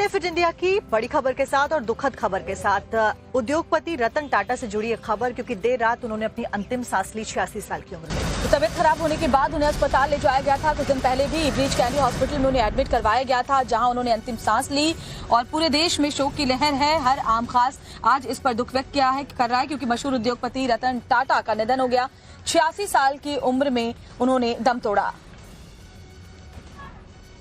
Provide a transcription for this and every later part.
Fit India की बड़ी खबर के साथ और दुखद खबर के साथ उद्योगपति रतन टाटा से जुड़ी एक खबर, क्योंकि देर रात उन्होंने अपनी अंतिम सांस ली 86 साल की उम्र में। तो तबियत खराब होने के बाद उन्हें अस्पताल ले जाया गया था। कुछ दिन पहले भी ब्रीच कैंडी हॉस्पिटल में उन्हें एडमिट करवाया गया था, जहां उन्होंने अंतिम सांस ली और पूरे देश में शोक की लहर है। हर आम खास आज इस पर दुख व्यक्त कर रहा है, क्योंकि मशहूर उद्योगपति रतन टाटा का निधन हो गया। 86 साल की उम्र में उन्होंने दम तोड़ा।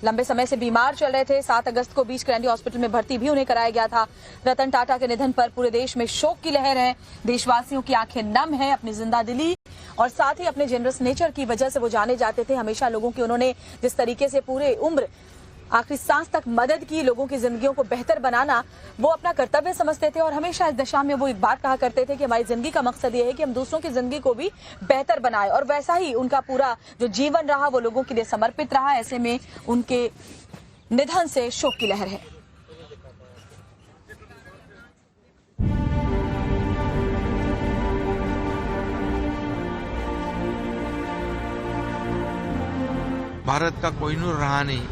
लंबे समय से बीमार चल रहे थे। 7 अगस्त को ब्रीच कैंडी हॉस्पिटल में भर्ती भी उन्हें कराया गया था। रतन टाटा के निधन पर पूरे देश में शोक की लहर है। देशवासियों की आंखें नम है। अपनी जिंदा दिली और साथ ही अपने जेनरस नेचर की वजह से वो जाने जाते थे। हमेशा लोगों की उन्होंने जिस तरीके से पूरे उम्र आखिरी सांस तक मदद की, लोगों की जिंदगियों को बेहतर बनाना वो अपना कर्तव्य समझते थे। और हमेशा इस दशा में वो एक बात कहा करते थे कि हमारी जिंदगी का मकसद ये है कि हम दूसरों की जिंदगी को भी बेहतर बनाए। और वैसा ही उनका पूरा जो जीवन रहा वो लोगों के लिए समर्पित रहा। ऐसे में उनके निधन से शोक की लहर है। भारत का कोहिनूर रहा नहीं,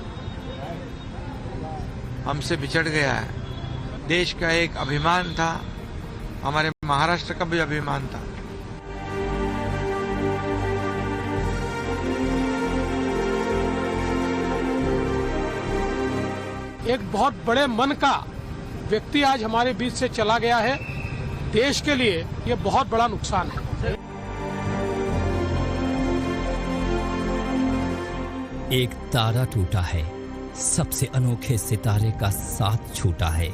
हमसे बिछड़ गया है। देश का एक अभिमान था, हमारे महाराष्ट्र का भी अभिमान था। एक बहुत बड़े मन का व्यक्ति आज हमारे बीच से चला गया है। देश के लिए ये बहुत बड़ा नुकसान है। एक तारा टूटा है, सबसे अनोखे सितारे का साथ छूटा है।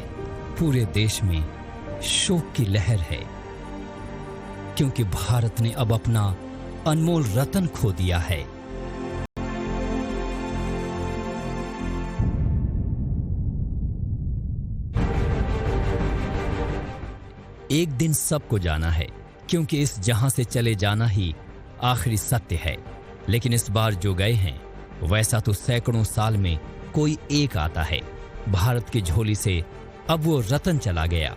पूरे देश में शोक की लहर है, क्योंकि भारत ने अब अपना अनमोल रतन खो दिया है। एक दिन सबको जाना है, क्योंकि इस जहां से चले जाना ही आखिरी सत्य है। लेकिन इस बार जो गए हैं, वैसा तो सैकड़ों साल में कोई एक आता है। भारत की झोली से अब वो रतन चला गया।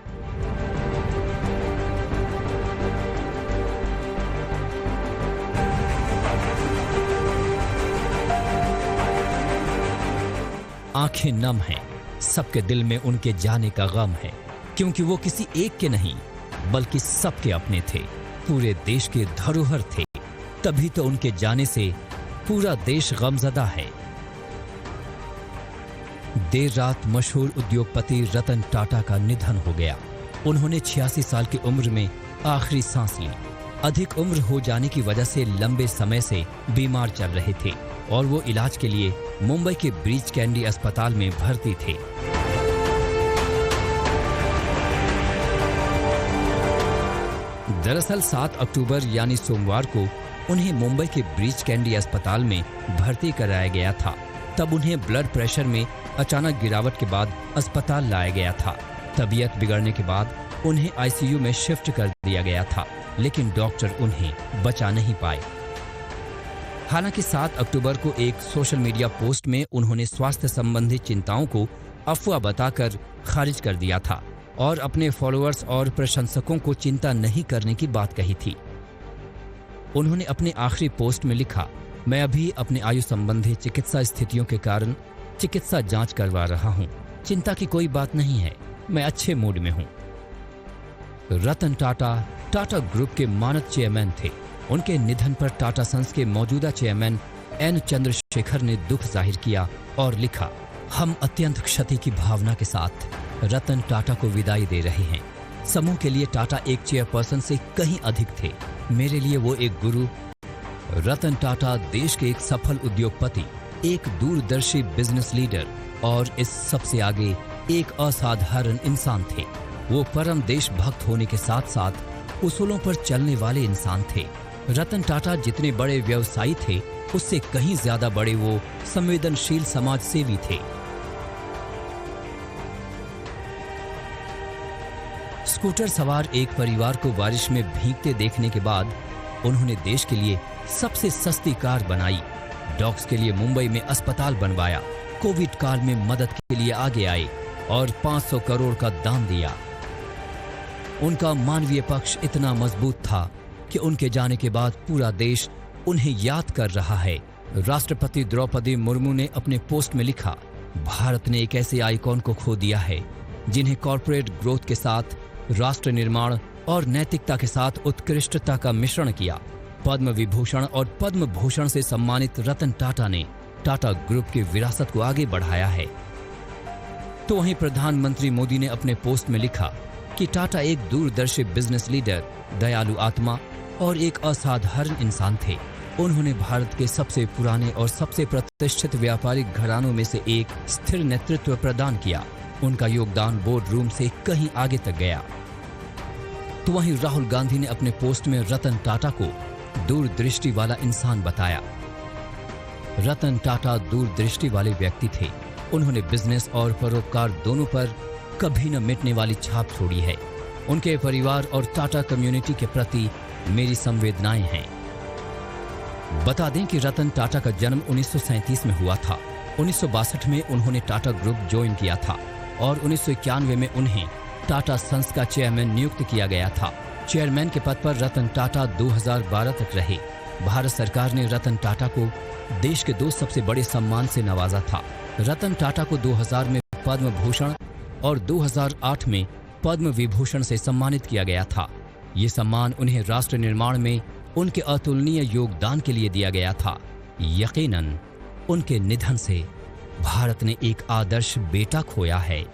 आंखें नम हैं, सबके दिल में उनके जाने का गम है, क्योंकि वो किसी एक के नहीं बल्कि सबके अपने थे। पूरे देश के धरोहर थे। तभी तो उनके जाने से पूरा देश गमजदा है। देर रात मशहूर उद्योगपति रतन टाटा का निधन हो गया। उन्होंने 86 साल की उम्र में आखिरी सांस ली। अधिक उम्र हो जाने की वजह से लंबे समय से बीमार चल रहे थे और वो इलाज के लिए मुंबई के ब्रीच कैंडी अस्पताल में भर्ती थे। दरअसल 7 अक्टूबर यानी सोमवार को उन्हें मुंबई के ब्रीच कैंडी अस्पताल में भर्ती कराया गया था। तब उन्हें ब्लड प्रेशर में अचानक गिरावट के बाद अस्पताल लाया गया था। तबीयत बिगड़ने के बाद उन्हें आईसीयू में शिफ्ट कर दिया गया था, लेकिन डॉक्टर उन्हें बचा नहीं पाए। हालांकि 7 अक्टूबर को एक सोशल मीडिया पोस्ट में उन्होंने स्वास्थ्य संबंधी चिंताओं को अफवाह बताकर खारिज कर दिया था और अपने फॉलोअर्स और प्रशंसकों को चिंता नहीं करने की बात कही थी। उन्होंने अपने आखिरी पोस्ट में लिखा, मैं अभी अपने आयु संबंधी चिकित्सा स्थितियों के कारण चिकित्सा जांच करवा रहा हूं। चिंता की कोई बात नहीं है, मैं अच्छे मूड में हूं। रतन टाटा टाटा ग्रुप के मानद चेयरमैन थे। उनके निधन पर टाटा सन्स के मौजूदा चेयरमैन एन चंद्रशेखर ने दुख जाहिर किया और लिखा, हम अत्यंत क्षति की भावना के साथ रतन टाटा को विदाई दे रहे हैं। समूह के लिए टाटा एक चेयरपर्सन से कहीं अधिक थे। मेरे लिए वो एक गुरु। रतन टाटा देश के एक सफल उद्योगपति, एक दूरदर्शी बिजनेस लीडर और इस सबसे आगे एक असाधारण इंसान थे। वो परम देशभक्त होने के साथ साथ उसूलों पर चलने वाले इंसान थे। रतन टाटा जितने बड़े व्यवसायी थे, उससे कहीं ज्यादा बड़े वो संवेदनशील समाज सेवी थे। स्कूटर सवार एक परिवार को बारिश में भीगते देखने के बाद उन्होंने देश के लिए सबसे सस्ती कार बनाई। डॉग्स के लिए मुंबई में अस्पताल बनवाया। कोविड काल में मदद के लिए आगे आए और 500 करोड़ का दान दिया। उनका मानवीय पक्ष इतना मजबूत था कि उनके जाने के बाद पूरा देश उन्हें याद कर रहा है। राष्ट्रपति द्रौपदी मुर्मू ने अपने पोस्ट में लिखा, भारत ने एक ऐसे आइकॉन को खो दिया है जिन्हें कॉर्पोरेट ग्रोथ के साथ राष्ट्र निर्माण और नैतिकता के साथ उत्कृष्टता का मिश्रण किया। पद्म विभूषण और पद्म भूषण से सम्मानित रतन टाटा ने टाटा ग्रुप की विरासत को आगे बढ़ाया है। तो वहीं प्रधानमंत्री मोदी ने अपने पोस्ट में लिखा कि टाटा एक दूरदर्शी बिजनेस लीडर, दयालु आत्मा और एक असाधारण इंसान थे। उन्होंने भारत के सबसे पुराने और सबसे प्रतिष्ठित व्यापारिक घरानों में से एक स्थिर नेतृत्व प्रदान किया। उनका योगदान बोर्ड रूम से कहीं आगे तक गया। तो वहीं राहुल गांधी ने अपने पोस्ट में रतन टाटा को दूरदृष्टि वाला इंसान बताया। रतन टाटा दूरदृष्टि वाले व्यक्ति थे। उन्होंने बिजनेस और परोपकार दोनों पर कभी न मिटने वाली छाप छोड़ी है। उनके परिवार और टाटा कम्युनिटी के प्रति मेरी संवेदनाएं हैं। बता दें कि रतन टाटा का जन्म 1937 में हुआ था। 1962 में उन्होंने टाटा ग्रुप ज्वाइन किया था और 1991 में उन्हें टाटा सन्स का चेयरमैन नियुक्त किया गया था। चेयरमैन के पद पर रतन टाटा 2012 तक रहे। भारत सरकार ने रतन टाटा को देश के 2 सबसे बड़े सम्मान से नवाजा था। रतन टाटा को 2000 में पद्म भूषण और 2008 में पद्म विभूषण से सम्मानित किया गया था। ये सम्मान उन्हें राष्ट्र निर्माण में उनके अतुलनीय योगदान के लिए दिया गया था। यकीनन उनके निधन से भारत ने एक आदर्श बेटा खोया है।